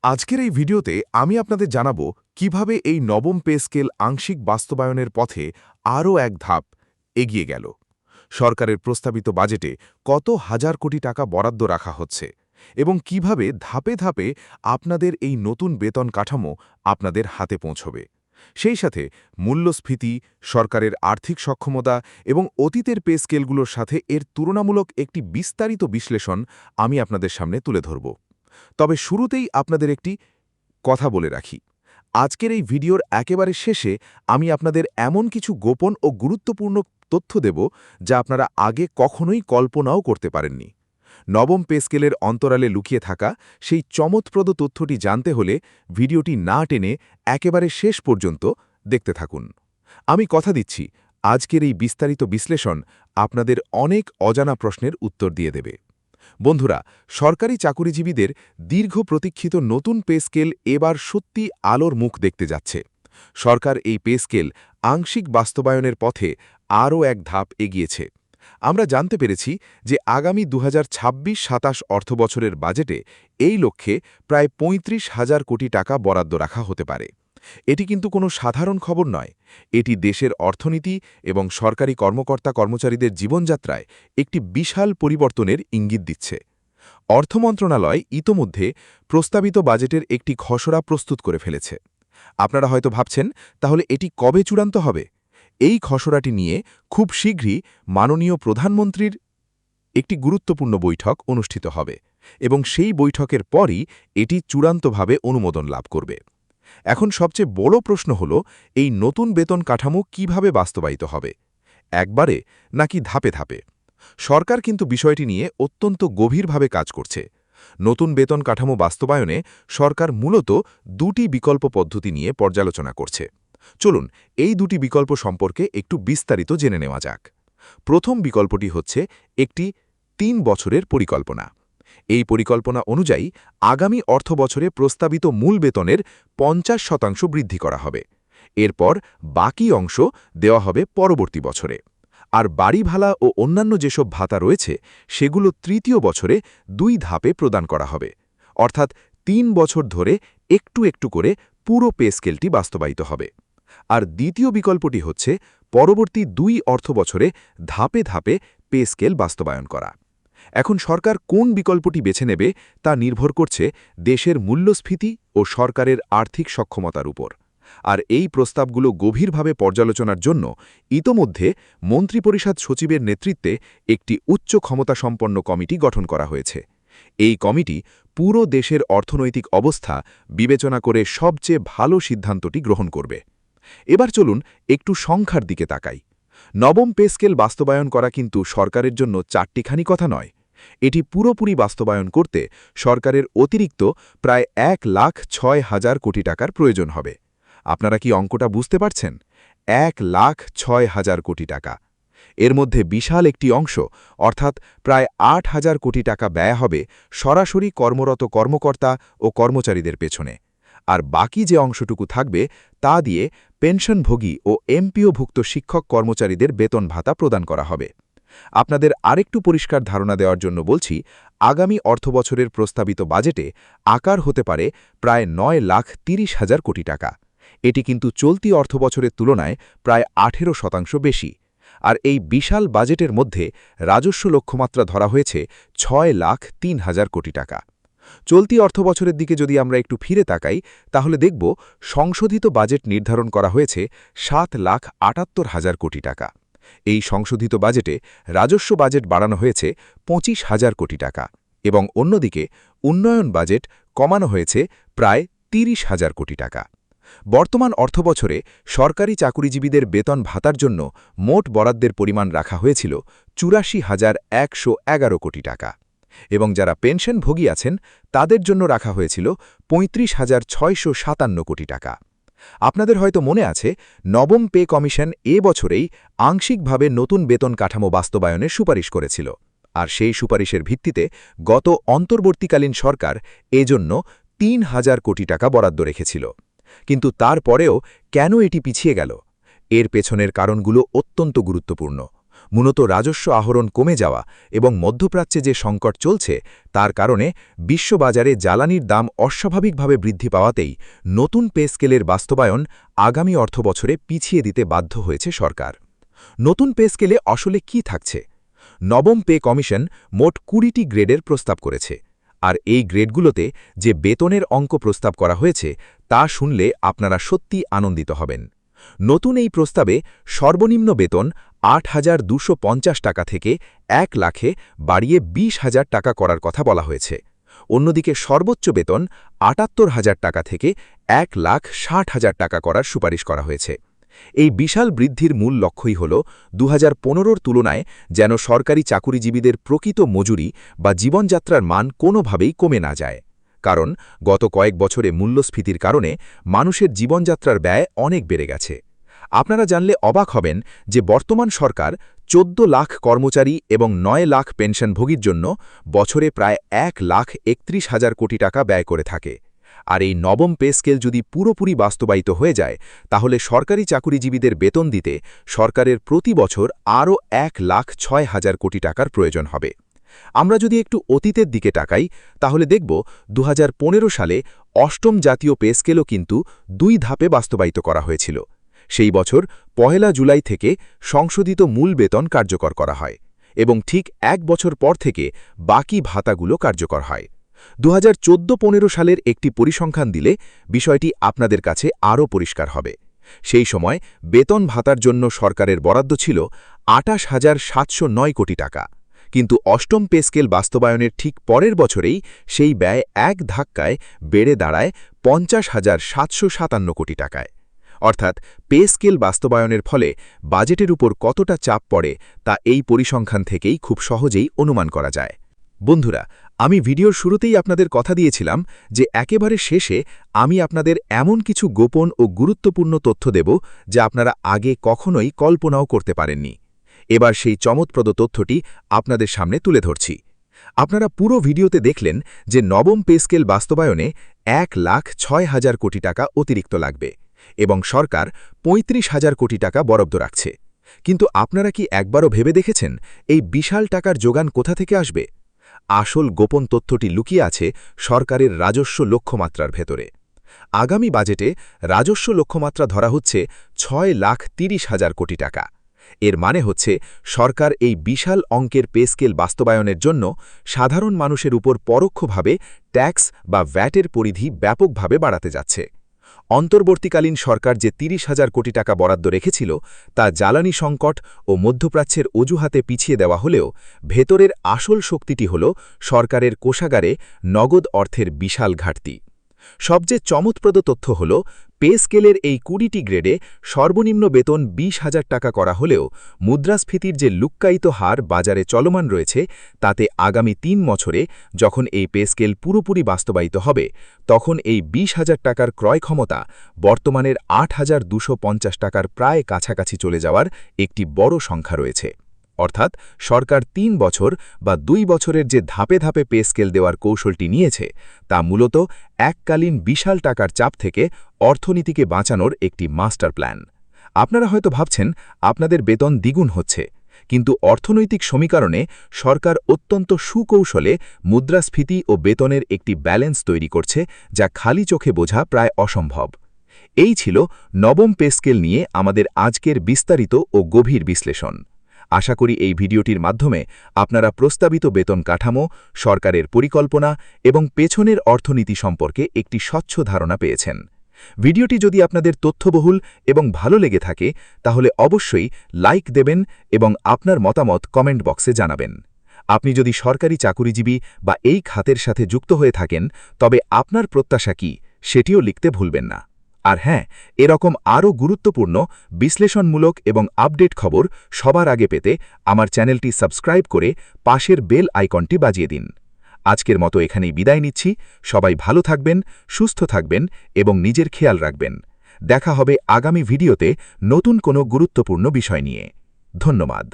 আজকের এই ভিডিওতে আমি আপনাদের জানাবো কিভাবে এই নবম পে স্কেল আংশিক বাস্তবায়নের পথে আরও এক ধাপ এগিয়ে গেল। সরকারের প্রস্তাবিত বাজেটে কত হাজার কোটি টাকা বরাদ্দ রাখা হচ্ছে এবং কিভাবে ধাপে ধাপে আপনাদের এই নতুন বেতন কাঠামো আপনাদের হাতে পৌঁছবে। সেই সাথে মূল্যস্ফীতি, সরকারের আর্থিক সক্ষমতা এবং অতীতের পে স্কেলগুলোর সাথে এর তুলনামূলক একটি বিস্তারিত বিশ্লেষণ আমি আপনাদের সামনে তুলে ধরব। তবে শুরুতেই আপনাদের একটি কথা বলে রাখি। আজকের এই ভিডিওর একেবারে শেষে আমি আপনাদের এমন কিছু গোপন ও গুরুত্বপূর্ণ তথ্য দেব যা আপনারা আগে কখনোই কল্পনাও করতে পারেননি। নবম পে স্কেলের অন্তরালে লুকিয়ে থাকা সেই চমৎপ্রদ তথ্যটি জানতে হলে ভিডিওটি না টেনে একেবারে শেষ পর্যন্ত দেখতে থাকুন। আমি কথা দিচ্ছি, আজকের এই বিস্তারিত বিশ্লেষণ আপনাদের অনেক অজানা প্রশ্নের উত্তর দিয়ে দেবে। বন্ধুরা, সরকারি চাকুরিজীবীদের দীর্ঘ প্রতীক্ষিত নতুন পে স্কেল এবার সত্যি আলোর মুখ দেখতে যাচ্ছে। সরকার এই পে স্কেল আংশিক বাস্তবায়নের পথে আরও এক ধাপ এগিয়েছে। আমরা জানতে পেরেছি যে আগামী 2026-27 অর্থবছরের বাজেটে এই লক্ষ্যে প্রায় 35,000 কোটি টাকা বরাদ্দ রাখা হতে পারে। এটি কিন্তু কোনো সাধারণ খবর নয়, এটি দেশের অর্থনীতি এবং সরকারি কর্মকর্তা-কর্মচারীদের জীবনযাত্রায় একটি বিশাল পরিবর্তনের ইঙ্গিত দিচ্ছে। অর্থ মন্ত্রণালয় ইতোমধ্যে প্রস্তাবিত বাজেটের একটি খসড়া প্রস্তুত করে ফেলেছে। আপনারা হয়তো ভাবছেন, তাহলে এটি কবে চূড়ান্ত হবে? এই খসড়াটি নিয়ে খুব শীঘ্রই মাননীয় প্রধানমন্ত্রীর একটি গুরুত্বপূর্ণ বৈঠক অনুষ্ঠিত হবে এবং সেই বৈঠকের পরই এটি চূড়ান্তভাবে অনুমোদন লাভ করবে। এখন সবচেয়ে বড় প্রশ্ন হল, এই নতুন বেতন কাঠামো কিভাবে বাস্তবায়িত হবে? একবারে নাকি ধাপে ধাপে? সরকার কিন্তু বিষয়টি নিয়ে অত্যন্ত গভীরভাবে কাজ করছে। নতুন বেতন কাঠামো বাস্তবায়নে সরকার মূলত দুটি বিকল্প পদ্ধতি নিয়ে পর্যালোচনা করছে। চলুন এই দুটি বিকল্প সম্পর্কে একটু বিস্তারিত জেনে নেওয়া যাক। প্রথম বিকল্পটি হচ্ছে একটি ৩ বছরের পরিকল্পনা। এই পরিকল্পনা অনুযায়ী আগামী অর্থবছরে প্রস্তাবিত মূল বেতনের 50% বৃদ্ধি করা হবে। এরপর বাকি অংশ দেওয়া হবে পরবর্তী বছরে। আর বাড়ি ভাড়া ও অন্যান্য যেসব ভাতা রয়েছে সেগুলো তৃতীয় বছরে 2 ধাপে প্রদান করা হবে। অর্থাৎ 3 বছর ধরে একটু একটু করে পুরো পে স্কেলটি বাস্তবায়িত হবে। আর দ্বিতীয় বিকল্পটি হচ্ছে পরবর্তী 2 অর্থবছরে ধাপে ধাপে পে স্কেল বাস্তবায়ন করা। এখন সরকার কোন বিকল্পটি বেছে নেবে তা নির্ভর করছে দেশের মূল্যস্ফীতি ও সরকারের আর্থিক সক্ষমতার উপর। আর এই প্রস্তাবগুলো গভীরভাবে পর্যালোচনার জন্য ইতোমধ্যে মন্ত্রিপরিষদ সচিবের নেতৃত্বে একটি উচ্চ ক্ষমতাসম্পন্ন কমিটি গঠন করা হয়েছে। এই কমিটি পুরো দেশের অর্থনৈতিক অবস্থা বিবেচনা করে সবচেয়ে ভালো সিদ্ধান্তটি গ্রহণ করবে। এবার চলুন একটু সংখ্যার দিকে তাকাই। নবম পে স্কেল বাস্তবায়ন করা কিন্তু সরকারের জন্য চারটিখানি কথা নয়। এটি পুরোপুরি বাস্তবায়ন করতে সরকারের অতিরিক্ত প্রায় 1,06,000 কোটি টাকার প্রয়োজন হবে। আপনারা কি অঙ্কটা বুঝতে পারছেন? 1,06,000 কোটি টাকা। এর মধ্যে বিশাল একটি অংশ অর্থাৎ প্রায় 8,000 কোটি টাকা ব্যয় হবে সরাসরি কর্মরত কর্মকর্তা ও কর্মচারীদের পেছনে। আর বাকি যে অংশটুকু থাকবে তা দিয়ে পেনশনভোগী ও এমপিওভুক্ত শিক্ষক কর্মচারীদের বেতন ভাতা প্রদান করা হবে। আপনাদের আরেকটু পরিষ্কার ধারণা দেওয়ার জন্য বলছি, আগামী অর্থবছরের প্রস্তাবিত বাজেটে আকার হতে পারে প্রায় 9,30,000 কোটি টাকা। এটি কিন্তু চলতি অর্থবছরের তুলনায় প্রায় 18% বেশি। আর এই বিশাল বাজেটের মধ্যে রাজস্ব লক্ষ্যমাত্রা ধরা হয়েছে 6,03,000 কোটি টাকা। চলতি অর্থবছরের দিকে যদি আমরা একটু ফিরে তাকাই, তাহলে দেখব সংশোধিত বাজেট নির্ধারণ করা হয়েছে 7,78,000 কোটি টাকা। এই সংশোধিত বাজেটে রাজস্ব বাজেট বাড়ানো হয়েছে 25,000 কোটি টাকা এবং অন্যদিকে উন্নয়ন বাজেট কমানো হয়েছে প্রায় 30,000 কোটি টাকা। বর্তমান অর্থবছরে সরকারি চাকুরিজীবীদের বেতন ভাতার জন্য মোট বরাদ্দের পরিমাণ রাখা হয়েছিল 84,111 কোটি টাকা এবং যারা পেনশনভোগী আছেন তাদের জন্য রাখা হয়েছিল 35,657 কোটি টাকা। আপনাদের হয়তো মনে আছে, নবম পে কমিশন বছরেই আংশিকভাবে নতুন বেতন কাঠামো বাস্তবায়নের সুপারিশ করেছিল। আর সেই সুপারিশের ভিত্তিতে গত অন্তর্বর্তীকালীন সরকার এজন্য 3,000 কোটি টাকা বরাদ্দ রেখেছিল। কিন্তু তারপরেও কেন এটি পিছিয়ে গেল? এর পেছনের কারণগুলো অত্যন্ত গুরুত্বপূর্ণ। মূলত রাজস্ব আহরণ কমে যাওয়া এবং মধ্যপ্রাচ্যে যে সংকট চলছে তার কারণে বিশ্ববাজারে জ্বালানির দাম অস্বাভাবিকভাবে বৃদ্ধি পাওয়াতেই নতুন পে স্কেলের বাস্তবায়ন আগামী অর্থবছরে পিছিয়ে দিতে বাধ্য হয়েছে সরকার। নতুন পে স্কেলে আসলে কি থাকছে? নবম পে কমিশন মোট ২০টি গ্রেডের প্রস্তাব করেছে, আর এই গ্রেডগুলোতে যে বেতনের অঙ্ক প্রস্তাব করা হয়েছে তা শুনলে আপনারা সত্যি আনন্দিত হবেন। নতুন এই প্রস্তাবে সর্বনিম্ন বেতন ৮,২৫০ টাকা থেকে ১ লাখে বাড়িয়ে ২০,০০০ টাকা করার কথা বলা হয়েছে। অন্যদিকে সর্বোচ্চ বেতন ৭৮,০০০ টাকা থেকে ১,৬০,০০০ টাকা করার সুপারিশ করা হয়েছে। এই বিশাল বৃদ্ধির মূল লক্ষ্যই হল ২০১৫-র তুলনায় যেন সরকারি চাকুরিজীবীদের প্রকৃত মজুরি বা জীবনযাত্রার মান কোনোভাবেই কমে না যায়। কারণ গত কয়েক বছরে মূল্যস্ফীতির কারণে মানুষের জীবনযাত্রার ব্যয় অনেক বেড়ে গেছে। আপনারা জানলে অবাক হবেন যে বর্তমান সরকার ১৪ লাখ কর্মচারী এবং ৯ লাখ পেনশনভোগীর জন্য বছরে প্রায় ১,৩১,০০০ কোটি টাকা ব্যয় করে থাকে। আর এই নবম পে স্কেল যদি পুরোপুরি বাস্তবায়িত হয়ে যায় তাহলে সরকারি চাকুরিজীবীদের বেতন দিতে সরকারের প্রতি বছর আরও ১,০৬,০০০ কোটি টাকার প্রয়োজন হবে। আমরা যদি একটু অতীতের দিকে তাকাই তাহলে দেখব ২০১৫ সালে অষ্টম জাতীয় পে স্কেলও কিন্তু ২ ধাপে বাস্তবায়িত করা হয়েছিল। সেই বছর ১ জুলাই থেকে সংশোধিত মূল বেতন কার্যকর করা হয় এবং ঠিক ১ বছর পর থেকে বাকি ভাতাগুলো কার্যকর হয়। ২০১৪-১৫ সালের একটি পরিসংখ্যান দিলে বিষয়টি আপনাদের কাছে আরও পরিষ্কার হবে। সেই সময় বেতন ভাতার জন্য সরকারের বরাদ্দ ছিল ২৮,৭০৯ কোটি টাকা, কিন্তু অষ্টম পে স্কেল বাস্তবায়নের ঠিক পরের বছরেই সেই ব্যয় এক ধাক্কায় বেড়ে দাঁড়ায় ৫০,৭৫৭ কোটি টাকায়। অর্থাৎ পে স্কেল বাস্তবায়নের ফলে বাজেটের উপর কতটা চাপ পড়ে তা এই পরিসংখ্যান থেকেই খুব সহজেই অনুমান করা যায়। বন্ধুরা, আমি ভিডিওর শুরুতেই আপনাদের কথা দিয়েছিলাম যে একেবারে শেষে আমি আপনাদের এমন কিছু গোপন ও গুরুত্বপূর্ণ তথ্য দেব যা আপনারা আগে কখনোই কল্পনাও করতে পারেননি। এবার সেই চমৎপ্রদ তথ্যটি আপনাদের সামনে তুলে ধরছি। আপনারা পুরো ভিডিওতে দেখলেন যে নবম পে স্কেল বাস্তবায়নে ১,০৬,০০০ কোটি টাকা অতিরিক্ত লাগবে এবং সরকার ৩৫,০০০ কোটি টাকা বরাদ্দ রাখছে। কিন্তু আপনারা কি একবারও ভেবে দেখেছেন এই বিশাল টাকার যোগান কোথা থেকে আসবে? আসল গোপন তথ্যটি লুকিয়ে আছে সরকারের রাজস্ব লক্ষ্যমাত্রার ভেতরে। আগামী বাজেটে রাজস্ব লক্ষ্যমাত্রা ধরা হচ্ছে ৬,৩০,০০০ কোটি টাকা। এর মানে হচ্ছে সরকার এই বিশাল অঙ্কের পে স্কেল বাস্তবায়নের জন্য সাধারণ মানুষের উপর পরোক্ষভাবে ট্যাক্স বা ভ্যাটের পরিধি ব্যাপকভাবে বাড়াতে যাচ্ছে। অন্তর্বর্তীকালীন সরকার যে ৩০,০০০ কোটি টাকা বরাদ্দ রেখেছিল তা জ্বালানি সংকট ও মধ্যপ্রাচ্যের অজুহাতে পিছিয়ে দেওয়া হলেও ভেতরের আসল শক্তিটি হল সরকারের কোষাগারে নগদ অর্থের বিশাল ঘাটতি। সবচেয়ে চমৎপ্রদ তথ্য হল পে স্কেলের এই ২০টি গ্রেডে সর্বনিম্ন বেতন ২০,০০০ টাকা করা হলেও মুদ্রাস্ফীতির যে লুক্কায়িত হার বাজারে চলমান রয়েছে তাতে আগামী ৩ বছরে যখন এই পে স্কেল পুরোপুরি বাস্তবায়িত হবে তখন এই ২০,০০০ টাকার ক্রয় ক্ষমতা বর্তমানের ৮,২৫০ টাকার প্রায় কাছাকাছি চলে যাওয়ার একটি বড় সংখ্যা রয়েছে। অর্থাৎ সরকার ৩ বছর বা ২ বছরের যে ধাপে ধাপে পে স্কেল দেওয়ার কৌশলটি নিয়েছে তা মূলত এককালীন বিশাল টাকার চাপ থেকে অর্থনীতিকে বাঁচানোর একটি মাস্টার প্ল্যান। আপনারা হয়তো ভাবছেন আপনাদের বেতন দ্বিগুণ হচ্ছে, কিন্তু অর্থনৈতিক সমীকরণে সরকার অত্যন্ত সুকৌশলে মুদ্রাস্ফীতি ও বেতনের একটি ব্যালেন্স তৈরি করছে যা খালি চোখে বোঝা প্রায় অসম্ভব। এই ছিল নবম পে স্কেল নিয়ে আমাদের আজকের বিস্তারিত ও গভীর বিশ্লেষণ। আশা করি এই ভিডিওটির মাধ্যমে আপনারা প্রস্তাবিত বেতন কাঠামো, সরকারের পরিকল্পনা এবং পেছনের অর্থনীতি সম্পর্কে একটি স্বচ্ছ ধারণা পেয়েছেন। ভিডিওটি যদি আপনাদের তথ্যবহুল এবং ভালো লেগে থাকে তাহলে অবশ্যই লাইক দেবেন এবং আপনার মতামত কমেন্ট বক্সে জানাবেন। আপনি যদি সরকারি চাকুরিজীবী বা এই খাতের সাথে যুক্ত হয়ে থাকেন তবে আপনার প্রত্যাশা কি সেটিও লিখতে ভুলবেন না। আর হ্যাঁ, এরকম আরও গুরুত্বপূর্ণ বিশ্লেষণমূলক এবং আপডেট খবর সবার আগে পেতে আমার চ্যানেলটি সাবস্ক্রাইব করে পাশের বেল আইকনটি বাজিয়ে দিন। আজকের মতো এখানেই বিদায় নিচ্ছি। সবাই ভালো থাকবেন, সুস্থ থাকবেন এবং নিজের খেয়াল রাখবেন। দেখা হবে আগামী ভিডিওতে নতুন কোনো গুরুত্বপূর্ণ বিষয় নিয়ে। ধন্যবাদ।